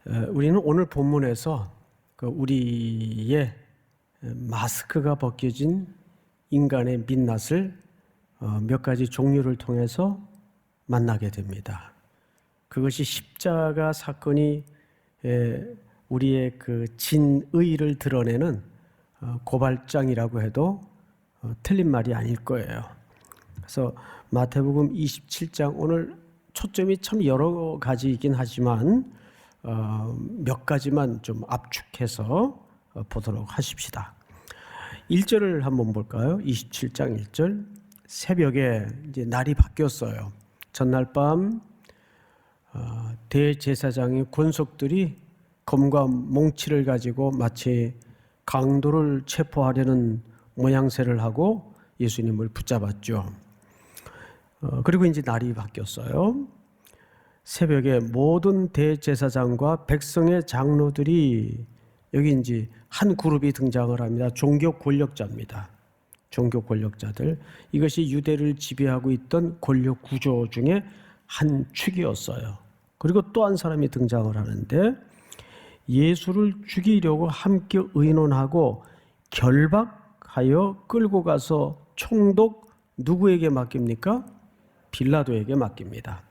우리는 오늘 본문에서 우리의 마스크가 벗겨진 인간의 민낯을 몇 가지 종류를 통해서 만나게 됩니다. 그것이 십자가 사건이 우리의 그 진의를 드러내는 고발장이라고 해도 틀린 말이 아닐 거예요. 그래서 마태복음 27장, 오늘 초점이 참 여러 가지이긴 하지만 몇 가지만 좀 압축해서 보도록 하십시다. 1절을 한번 볼까요? 27장 1절. 새벽에 이제 날이 바뀌었어요. 전날 밤 대제사장의 권속들이 검과 몽치를 가지고 마치 강도를 체포하려는 모양새를 하고 예수님을 붙잡았죠. 그리고 이제 날이 바뀌었어요. 새벽에 모든 대제사장과 백성의 장로들이, 여기 이제 한 그룹이 등장을 합니다. 종교 권력자입니다. 종교 권력자들. 이것이 유대를 지배하고 있던 권력 구조 중에 한 축이었어요. 그리고 또 한 사람이 등장을 하는데, 예수를 죽이려고 함께 의논하고 결박하여 끌고 가서 총독 누구에게 맡깁니까? 빌라도에게 맡깁니다.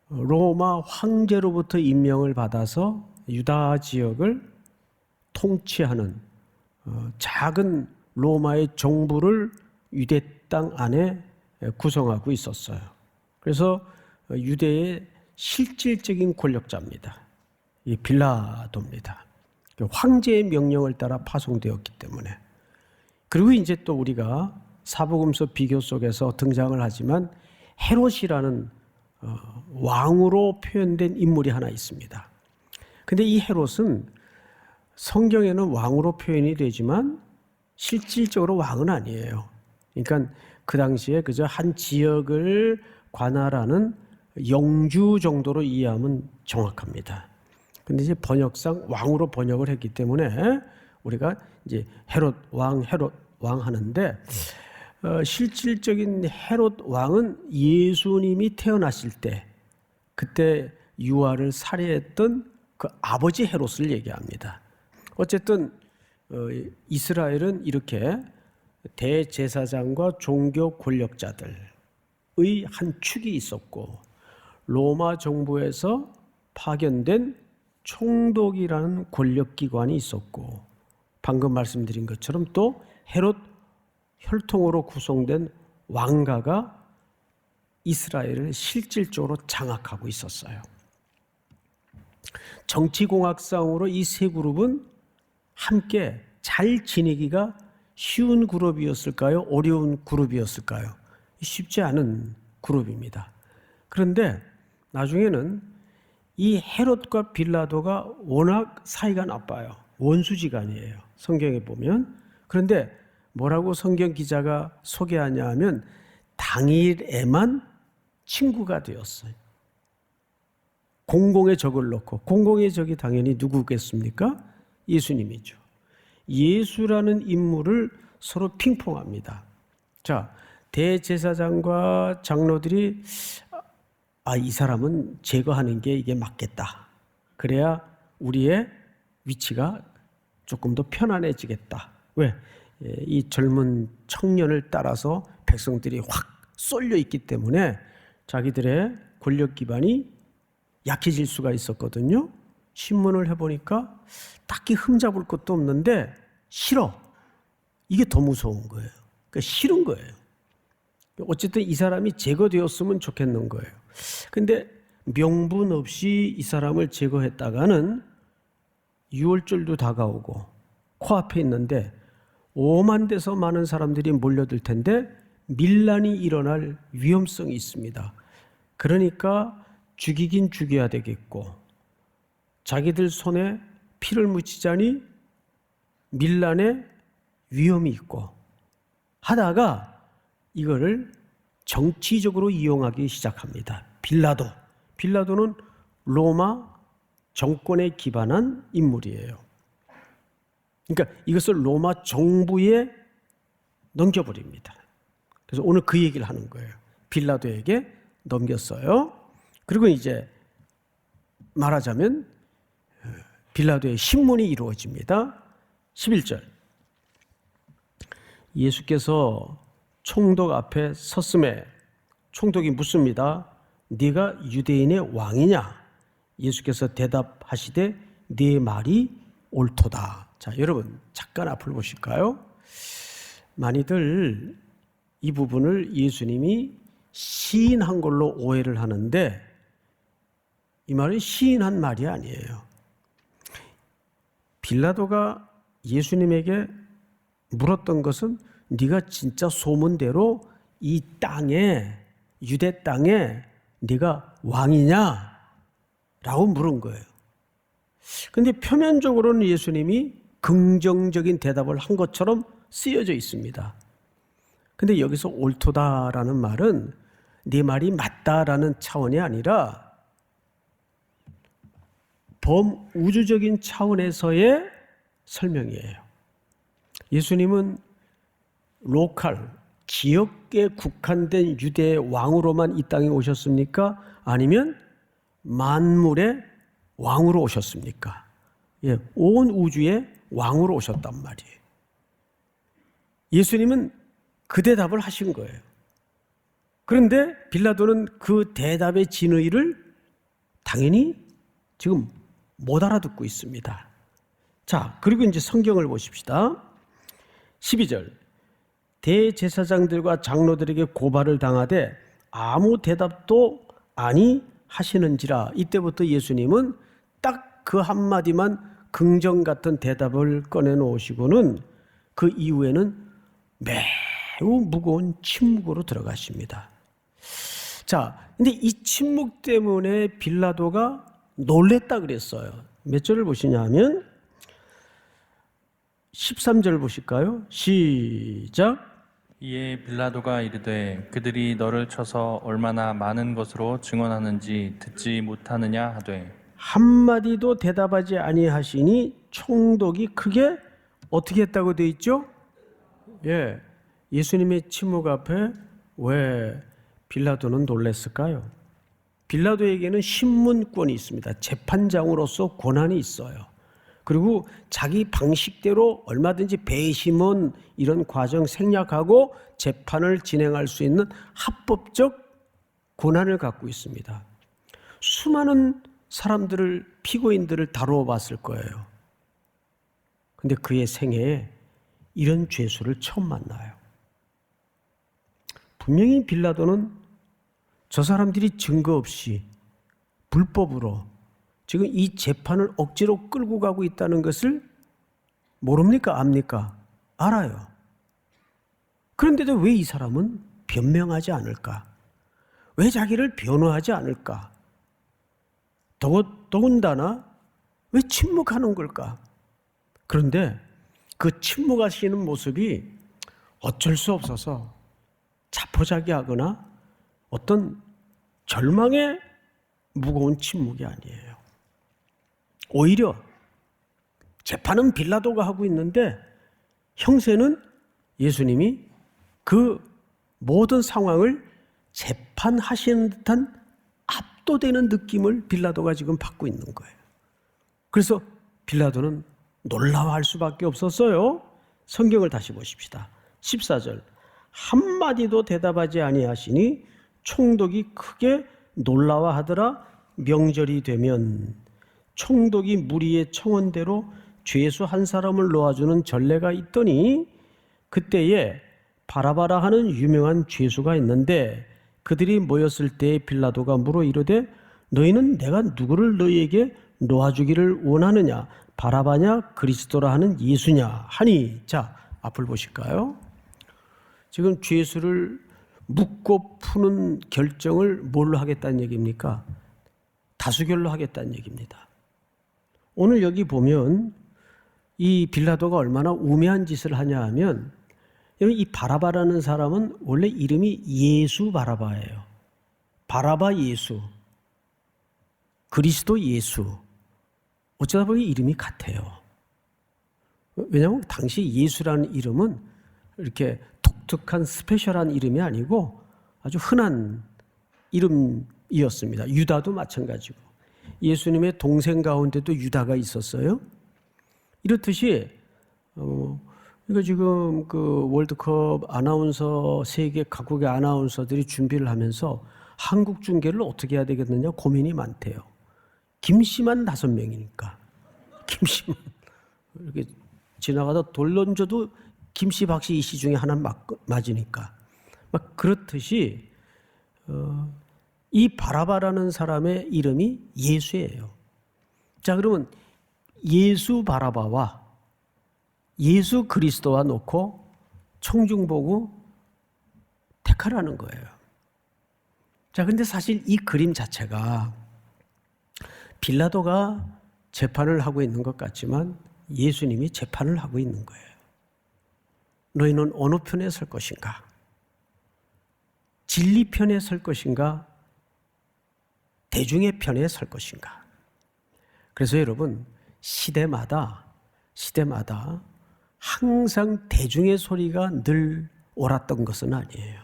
로마 황제로부터 임명을 받아서 유다 지역을 통치하는 작은 로마의 정부를 유대 땅 안에 구성하고 있었어요. 그래서 유대의 실질적인 권력자입니다. 이 빌라도입니다. 황제의 명령을 따라 파송되었기 때문에. 그리고 이제 또 우리가 사복음서 비교 속에서 등장을 하지만 헤롯이라는 왕으로 표현된 인물이 하나 있습니다. 근데 이 헤롯은 성경에는 왕으로 표현이 되지만 실질적으로 왕은 아니에요. 그러니까 그 당시에 그저 한 지역을 관할하는 영주 정도로 이해하면 정확합니다. 근데 이제 번역상 왕으로 번역을 했기 때문에 우리가 이제 헤롯 왕 하는데, 실질적인 헤롯 왕은 예수님이 태어나실 때 그때 유아를 살해했던 그 아버지 헤롯을 얘기합니다. 어쨌든 이스라엘은 이렇게 대제사장과 종교 권력자들의 한 축이 있었고, 로마 정부에서 파견된 총독이라는 권력기관이 있었고, 방금 말씀드린 것처럼 또 헤롯 혈통으로 구성된 왕가가 이스라엘을 실질적으로 장악하고 있었어요. 정치공학상으로 이 세 그룹은 함께 잘 지내기가 쉬운 그룹이었을까요? 어려운 그룹이었을까요? 쉽지 않은 그룹입니다. 그런데 나중에는 이 헤롯과 빌라도가 워낙 사이가 나빠요. 원수지간이에요. 성경에 보면. 그런데 뭐라고 성경 기자가 소개하냐 하면 당일에만 친구가 되었어요. 공공의 적을 놓고, 공공의 적이 당연히 누구겠습니까? 예수님이죠. 예수라는 인물을 서로 핑퐁합니다. 자, 대제사장과 장로들이 이 사람은 제거하는 게 이게 맞겠다. 그래야 우리의 위치가 조금 더 편안해지겠다. 왜? 이 젊은 청년을 따라서 백성들이 확 쏠려 있기 때문에 자기들의 권력 기반이 약해질 수가 있었거든요. 신문을 해보니까 딱히 흠잡을 것도 없는데 싫어. 이게 더 무서운 거예요. 그러니까 싫은 거예요. 어쨌든 이 사람이 제거되었으면 좋겠는 거예요. 근데 명분 없이 이 사람을 제거했다가는 6월절도 다가오고 코앞에 있는데 오만 대서 많은 사람들이 몰려들 텐데 밀란이 일어날 위험성이 있습니다. 그러니까 죽이긴 죽여야 되겠고, 자기들 손에 피를 묻히자니 밀란의 위험이 있고 하다가 이거를 정치적으로 이용하기 시작합니다. 빌라도는 로마 정권에 기반한 인물이에요. 그러니까 이것을 로마 정부에 넘겨버립니다. 그래서 오늘 그 얘기를 하는 거예요. 빌라도에게 넘겼어요. 그리고 이제 말하자면 빌라도의 신문이 이루어집니다. 11절. 예수께서 총독 앞에 섰음에 총독이 묻습니다. 네가 유대인의 왕이냐? 예수께서 대답하시되 네 말이 옳도다. 자, 여러분 잠깐 앞을 보실까요? 많이들 이 부분을 예수님이 시인한 걸로 오해를 하는데 이 말은 시인한 말이 아니에요. 빌라도가 예수님에게 물었던 것은 네가 진짜 소문대로 이 땅에, 유대 땅에 네가 왕이냐? 라고 물은 거예요. 근데 표면적으로는 예수님이 긍정적인 대답을 한 것처럼 쓰여져 있습니다. 근데 여기서 옳도다라는 말은 네 말이 맞다라는 차원이 아니라 범우주적인 차원에서의 설명이에요. 예수님은 로컬, 지역에 국한된 유대의 왕으로만 이 땅에 오셨습니까? 아니면 만물의 왕으로 오셨습니까? 예, 온 우주의 왕으로 오셨단 말이에요. 예수님은 그 대답을 하신 거예요. 그런데 빌라도는 그 대답의 진의를 당연히 지금 못 알아듣고 있습니다. 자, 그리고 이제 성경을 보십시다. 12절. 대제사장들과 장로들에게 고발을 당하되 아무 대답도 아니 하시는지라. 이때부터 예수님은 딱 그 한마디만 긍정 같은 대답을 꺼내놓으시고는 그 이후에는 매우 무거운 침묵으로 들어가십니다. 자, 근데 이 침묵 때문에 빌라도가 놀랬다 그랬어요. 몇 절을 보시냐면 13절 보실까요? 시작. 이에 빌라도가 이르되 그들이 너를 쳐서 얼마나 많은 것으로 증언하는지 듣지 못하느냐 하되 한마디도 대답하지 아니하시니 총독이 크게 어떻게 했다고 되어 있죠? 예, 예수님의 침묵 앞에 왜 빌라도는 놀랐을까요? 빌라도에게는 신문권이 있습니다. 재판장으로서 권한이 있어요. 그리고 자기 방식대로 얼마든지 배심원 이런 과정 생략하고 재판을 진행할 수 있는 합법적 권한을 갖고 있습니다. 수많은 사람들을, 피고인들을 다루어 봤을 거예요. 근데 그의 생애에 이런 죄수를 처음 만나요. 분명히 빌라도는 저 사람들이 증거 없이 불법으로 지금 이 재판을 억지로 끌고 가고 있다는 것을 모릅니까? 압니까? 알아요. 그런데도 왜 이 사람은 변명하지 않을까? 왜 자기를 변호하지 않을까? 더군다나 왜 침묵하는 걸까? 그런데 그 침묵하시는 모습이 어쩔 수 없어서 자포자기하거나 어떤 절망의 무거운 침묵이 아니에요. 오히려 재판은 빌라도가 하고 있는데 형세는 예수님이 그 모든 상황을 재판하시는 듯한 압도되는 느낌을 빌라도가 지금 받고 있는 거예요. 그래서 빌라도는 놀라워할 수밖에 없었어요. 성경을 다시 보십시다. 14절. 한마디도 대답하지 아니하시니 총독이 크게 놀라워하더라. 명절이 되면 총독이 무리의 청원대로 죄수 한 사람을 놓아주는 전례가 있더니 그때에 바라바라 하는 유명한 죄수가 있는데 그들이 모였을 때 빌라도가 물어 이르되 너희는 내가 누구를 너희에게 놓아주기를 원하느냐? 바라바냐 그리스도라 하는 예수냐 하니. 자, 앞을 보실까요? 지금 죄수를 묻고 푸는 결정을 뭘로 하겠다는 얘기입니까? 다수결로 하겠다는 얘기입니다. 오늘 여기 보면 이 빌라도가 얼마나 우매한 짓을 하냐 하면 이 바라바라는 사람은 원래 이름이 예수 바라바예요. 바라바 예수, 그리스도 예수. 어쩌다 보니 이름이 같아요. 왜냐하면 당시 예수라는 이름은 이렇게 독특한 스페셜한 이름이 아니고 아주 흔한 이름이었습니다. 유다도 마찬가지고. 예수님의 동생 가운데도 유다가 있었어요. 이렇듯이 이거 지금 그 월드컵 아나운서 세계 각국의 아나운서들이 준비를 하면서 한국 중계를 어떻게 해야 되겠느냐 고민이 많대요. 김씨만 5명이니까. 김씨만 이렇게 지나가다 돌 던져도 김씨, 박씨, 이씨 중에 하나 맞으니까. 막 그렇듯이 이 바라바라는 사람의 이름이 예수예요. 자, 그러면 예수 바라바와 예수 그리스도와 놓고 청중보고 택하라는 거예요. 자, 근데 사실 이 그림 자체가 빌라도가 재판을 하고 있는 것 같지만 예수님이 재판을 하고 있는 거예요. 너희는 어느 편에 설 것인가? 진리 편에 설 것인가? 대중의 편에 설 것인가? 그래서 여러분, 시대마다 항상 대중의 소리가 늘 옳았던 것은 아니에요.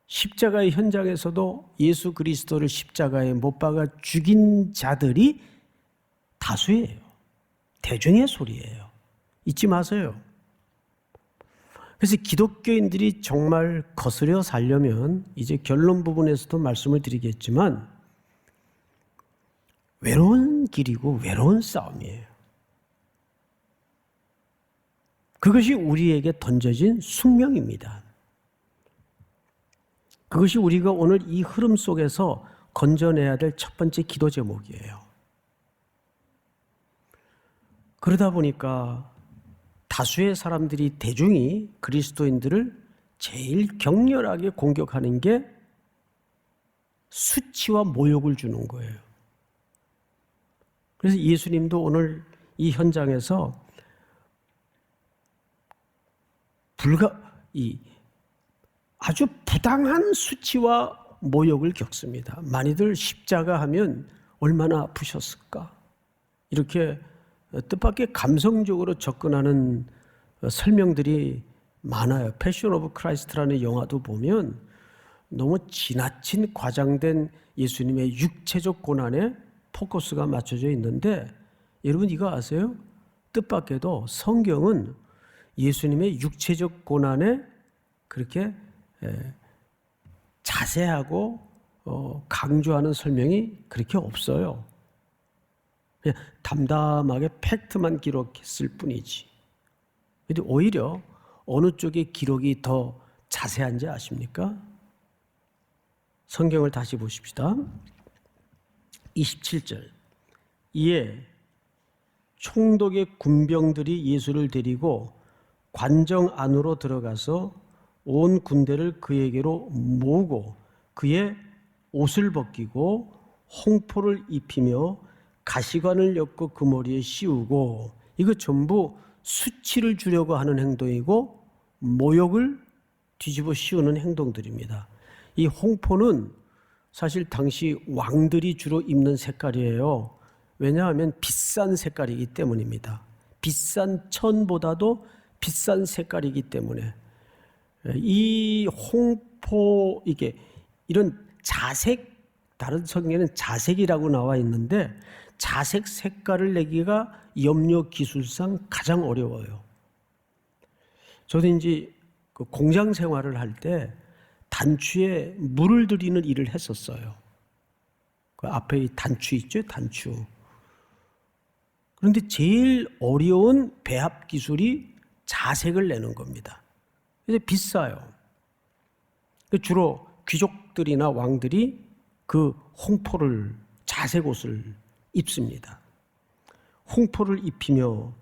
십자가의 현장에서도 예수 그리스도를 십자가에 못 박아 죽인 자들이 다수예요. 대중의 소리예요. 잊지 마세요. 그래서 기독교인들이 정말 거스려 살려면 이제 결론 부분에서도 말씀을 드리겠지만 외로운 길이고 외로운 싸움이에요. 그것이 우리에게 던져진 숙명입니다. 그것이 우리가 오늘 이 흐름 속에서 건져내야 될 첫 번째 기도 제목이에요. 그러다 보니까 다수의 사람들이, 대중이 그리스도인들을 제일 격렬하게 공격하는 게 수치와 모욕을 주는 거예요. 그래서 예수님도 오늘 이 현장에서 아주 부당한 수치와 모욕을 겪습니다. 많이들 십자가 하면 얼마나 아프셨을까? 이렇게 뜻밖의 감성적으로 접근하는 설명들이 많아요. 패션 오브 크라이스트라는 영화도 보면 너무 지나친 과장된 예수님의 육체적 고난에 포커스가 맞춰져 있는데 여러분 이거 아세요? 뜻밖에도 성경은 예수님의 육체적 고난에 그렇게 자세하고 강조하는 설명이 그렇게 없어요. 그냥 담담하게 팩트만 기록했을 뿐이지. 근데 오히려 어느 쪽의 기록이 더 자세한지 아십니까? 성경을 다시 보십시다. 27절. 이에 총독의 군병들이 예수를 데리고 관정 안으로 들어가서 온 군대를 그에게로 모으고 그의 옷을 벗기고 홍포를 입히며 가시관을 엮고 그 머리에 씌우고, 이거 전부 수치를 주려고 하는 행동이고 모욕을 뒤집어 씌우는 행동들입니다. 이 홍포는 사실 당시 왕들이 주로 입는 색깔이에요. 왜냐하면 비싼 색깔이기 때문입니다. 비싼 천보다도 비싼 색깔이기 때문에 이 홍포, 이런 자색, 다른 성경에는 자색이라고 나와 있는데 자색 색깔을 내기가 염료 기술상 가장 어려워요. 저도 이제 그 공장 생활을 할 때 단추에 물을 들이는 일을 했었어요. 그 앞에 이 단추 있죠, 단추. 그런데 제일 어려운 배합 기술이 자색을 내는 겁니다. 그래서 비싸요. 주로 귀족들이나 왕들이 그 홍포를, 자색 옷을 입습니다. 홍포를 입히며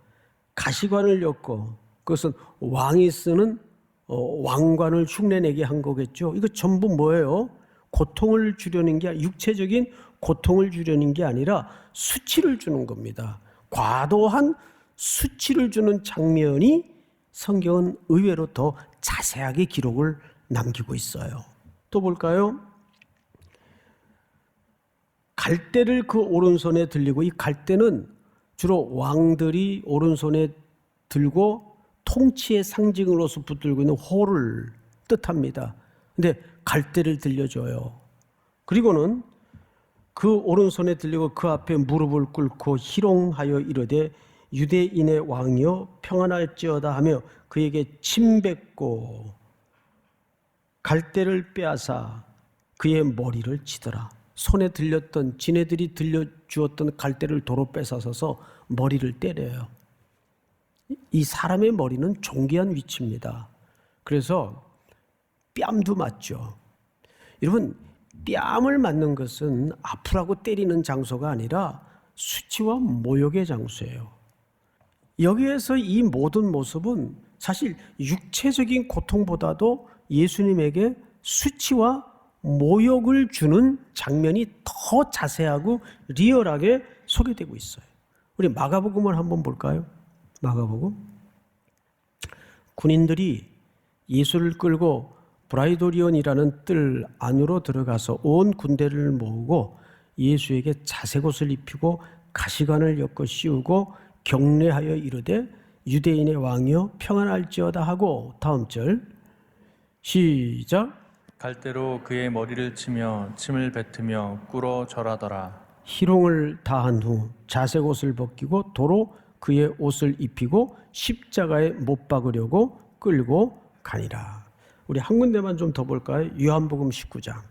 가시관을 엮고, 그것은 왕이 쓰는 왕관을 흉내내게 한 거겠죠. 이거 전부 뭐예요? 고통을 주려는 게, 육체적인 고통을 주려는 게 아니라 수치를 주는 겁니다. 과도한 수치를 주는 장면이 성경은 의외로 더 자세하게 기록을 남기고 있어요. 또 볼까요? 갈대를 그 오른손에 들리고, 이 갈대는 주로 왕들이 오른손에 들고 통치의 상징으로서 붙들고 있는 호를 뜻합니다. 근데 갈대를 들려줘요. 그리고는 그 오른손에 들리고 그 앞에 무릎을 꿇고 희롱하여 이르되 유대인의 왕이여 평안할지어다 하며 그에게 침뱉고 갈대를 빼앗아 그의 머리를 치더라. 손에 들렸던 지네들이 들려주었던 갈대를 도로 뺏어서서 머리를 때려요. 이 사람의 머리는 존귀한 위치입니다. 그래서 뺨도 맞죠. 여러분, 뺨을 맞는 것은 아프라고 때리는 장소가 아니라 수치와 모욕의 장소예요. 여기에서 이 모든 모습은 사실 육체적인 고통보다도 예수님에게 수치와 모욕을 주는 장면이 더 자세하고 리얼하게 소개되고 있어요. 우리 마가복음을 한번 볼까요? 마가복음. 군인들이 예수를 끌고 브라이도리온이라는 뜰 안으로 들어가서 온 군대를 모으고 예수에게 자색옷을 입히고 가시관을 엮어 씌우고 경례하여 이르되 유대인의 왕이여 평안할지어다 하고 다음 절 시작. 갈대로 그의 머리를 치며 침을 뱉으며 꿇어 절하더라. 희롱을 다한 후 자색옷을 벗기고 도로 그의 옷을 입히고 십자가에 못 박으려고 끌고 가니라. 우리 한 군데만 좀 더 볼까요? 요한복음 19장.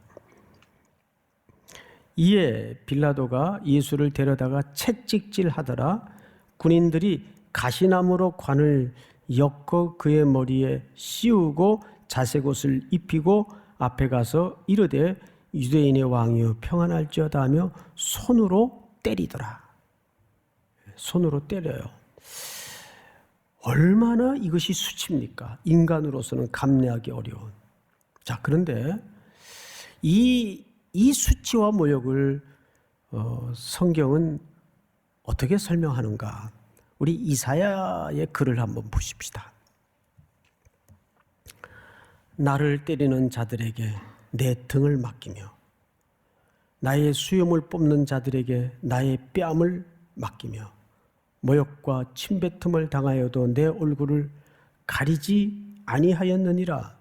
이에 빌라도가 예수를 데려다가 채찍질하더라. 군인들이 가시나무로 관을 엮어 그의 머리에 씌우고 자색옷을 입히고 앞에 가서 이르되 유대인의 왕이여 평안할지어다 하며 손으로 때리더라. 손으로 때려요. 얼마나 이것이 수치입니까? 인간으로서는 감내하기 어려운. 자, 그런데 이 수치와 모욕을 성경은 어떻게 설명하는가? 우리 이사야의 글을 한번 보십시다. 나를 때리는 자들에게 내 등을 맡기며 나의 수염을 뽑는 자들에게 나의 뺨을 맡기며 모욕과 침뱉음을 당하여도 내 얼굴을 가리지 아니하였느니라.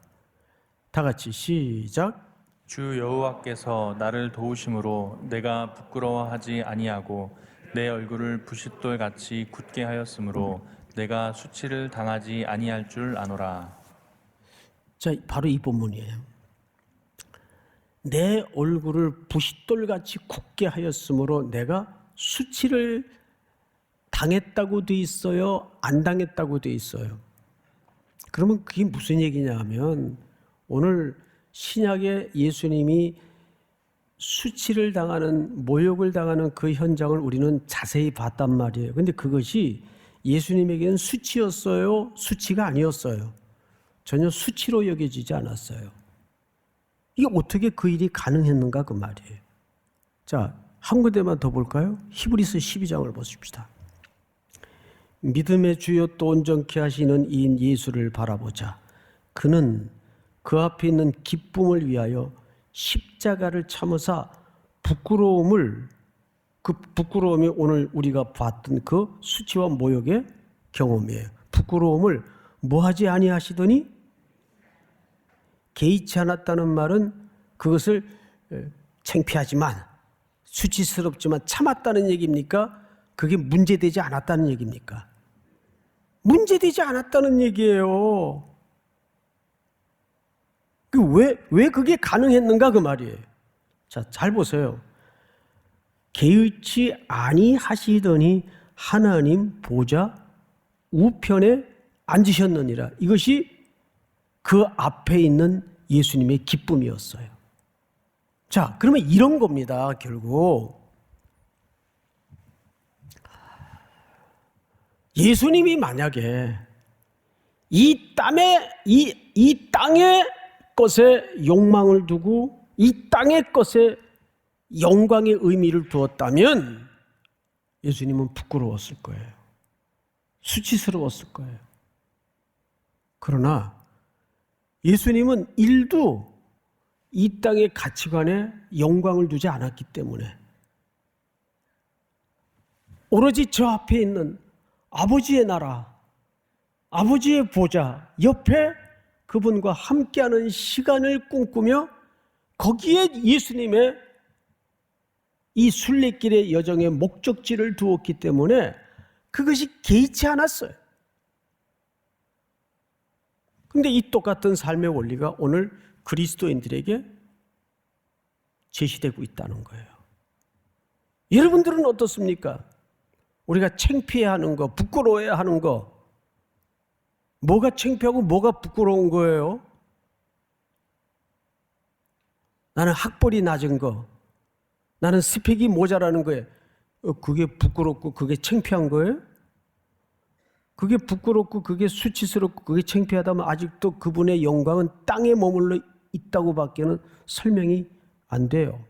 다 같이 시작. 주 여호와께서 나를 도우심으로 내가 부끄러워하지 아니하고 내 얼굴을 부싯돌 같이 굳게 하였으므로 내가 수치를 당하지 아니할 줄 아노라. 자, 바로 이 본문이에요. 내 얼굴을 부싯돌같이 굳게 하였으므로 내가 수치를 당했다고 돼 있어요? 안 당했다고 돼 있어요? 그러면 그게 무슨 얘기냐 하면 오늘 신약에 예수님이 수치를 당하는, 모욕을 당하는 그 현장을 우리는 자세히 봤단 말이에요. 근데 그것이 예수님에게는 수치였어요? 수치가 아니었어요? 전혀 수치로 여겨지지 않았어요. 이게 어떻게 그 일이 가능했는가 그 말이에요. 자, 한 군데만 더 볼까요? 히브리서 12장을 보십시다. 믿음의 주여 또 온전케 하시는 이인 예수를 바라보자. 그는 그 앞에 있는 기쁨을 위하여 십자가를 참으사 그 부끄러움이 오늘 우리가 봤던 그 수치와 모욕의 경험이에요. 부끄러움을 뭐하지 아니하시더니 개의치 않았다는 말은 그것을 창피하지만 수치스럽지만 참았다는 얘기입니까? 그게 문제되지 않았다는 얘기입니까? 문제되지 않았다는 얘기예요. 왜 그게 가능했는가 그 말이에요. 자, 잘 보세요. 개의치 아니하시더니 하나님 보좌 우편에 앉으셨느니라. 이것이 그 앞에 있는 예수님의 기쁨이었어요. 자, 그러면 이런 겁니다. 결국 예수님이 만약에 이 땅의 것에 욕망을 두고 이 땅의 것에 영광의 의미를 두었다면 예수님은 부끄러웠을 거예요. 수치스러웠을 거예요. 그러나 예수님은 일도 이 땅의 가치관에 영광을 두지 않았기 때문에 오로지 저 앞에 있는 아버지의 나라, 아버지의 보좌 옆에 그분과 함께하는 시간을 꿈꾸며 거기에 예수님의 이 순례길의 여정에 목적지를 두었기 때문에 그것이 개의치 않았어요. 그런데 이 똑같은 삶의 원리가 오늘 그리스도인들에게 제시되고 있다는 거예요. 여러분들은 어떻습니까? 우리가 창피해하는 거, 부끄러워해야 하는 거, 뭐가 창피하고 뭐가 부끄러운 거예요? 나는 학벌이 낮은 거, 나는 스펙이 모자라는 거예요. 그게 부끄럽고 그게 창피한 거예요? 그게 부끄럽고 그게 수치스럽고 그게 창피하다면 아직도 그분의 영광은 땅에 머물러 있다고 밖에는 설명이 안 돼요.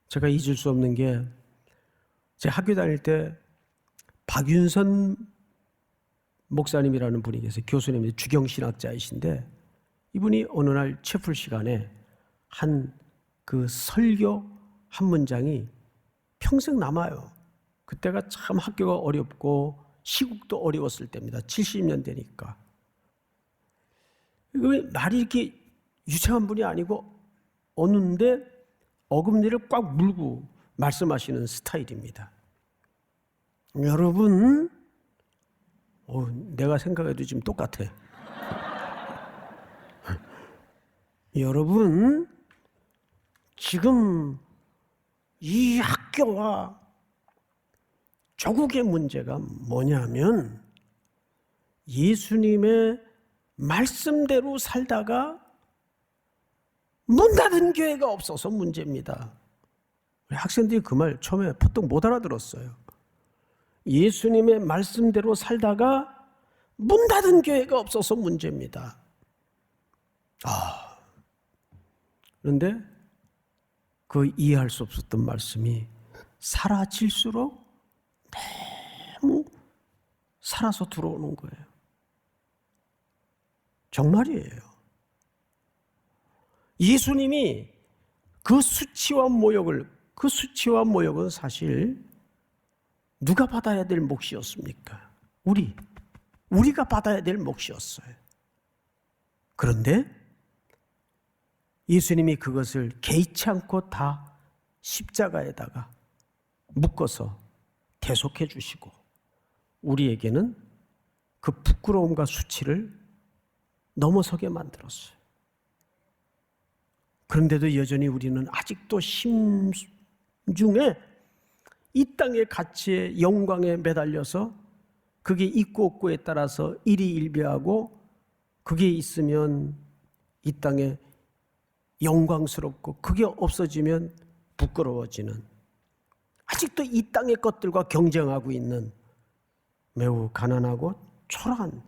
제가 잊을 수 없는 게, 제 학교 다닐 때 박윤선 목사님이라는 분이 계세요. 교수님인데 주경신학자이신데, 이분이 어느 날 채플 시간에 한 그 설교 한 문장이 평생 남아요. 그때가 참 학교가 어렵고 시국도 어려웠을 때입니다. 70년대니까. 말이 이렇게 유창한 분이 아니고 어느데 어금니를 꽉 물고 말씀하시는 스타일입니다. 여러분, 내가 생각해도 지금 똑같아. 여러분, 지금 이 학교와 조국의 문제가 뭐냐면 예수님의 말씀대로 살다가 문 닫은 교회가 없어서 문제입니다. 학생들이 그 말 처음에 보통 못 알아들었어요. 예수님의 말씀대로 살다가 문 닫은 교회가 없어서 문제입니다. 그런데 그 이해할 수 없었던 말씀이 사라질수록 너무 살아서 들어오는 거예요. 정말이에요. 예수님이 그 수치와 모욕을, 그 수치와 모욕은 사실 누가 받아야 될 몫이었습니까? 우리가 받아야 될 몫이었어요. 그런데 예수님이 그것을 개의치 않고 다 십자가에다가 묶어서 대속해 주시고 우리에게는 그 부끄러움과 수치를 넘어서게 만들었어요. 그런데도 여전히 우리는 아직도 심중에 이 땅의 가치의 영광에 매달려서 그게 있고 없고에 따라서 일희일비하고 그게 있으면 이 땅에 영광스럽고 그게 없어지면 부끄러워지는, 아직도 이 땅의 것들과 경쟁하고 있는 매우 가난하고 초라한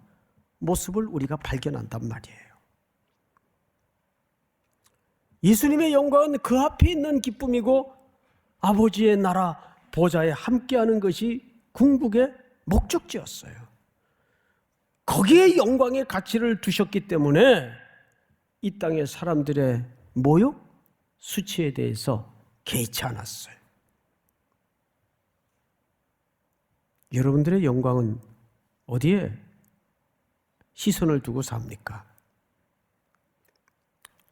모습을 우리가 발견한단 말이에요. 예수님의 영광은 그 앞에 있는 기쁨이고 아버지의 나라 보좌에 함께하는 것이 궁극의 목적지였어요. 거기에 영광의 가치를 두셨기 때문에 이 땅의 사람들의 모욕, 수치에 대해서 개의치 않았어요. 여러분들의 영광은 어디에 시선을 두고 삽니까?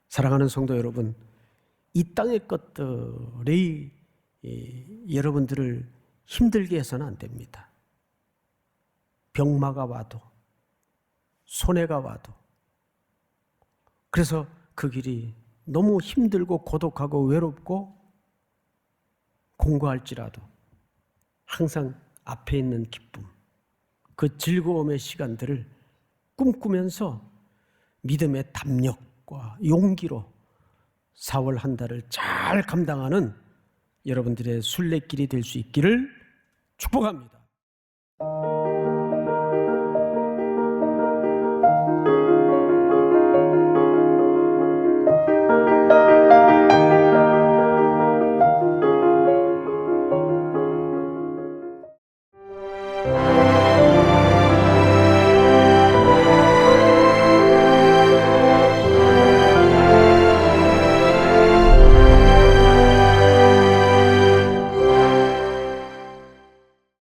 사랑하는 성도 여러분, 이 땅의 것들이 여러분들을 힘들게 해서는 안 됩니다. 병마가 와도, 손해가 와도, 그래서 그 길이 너무 힘들고 고독하고 외롭고 공고할지라도 항상 앞에 있는 기쁨, 그 즐거움의 시간들을 꿈꾸면서 믿음의 담력과 용기로 4월 한 달을 잘 감당하는 여러분들의 순례길이 될 수 있기를 축복합니다.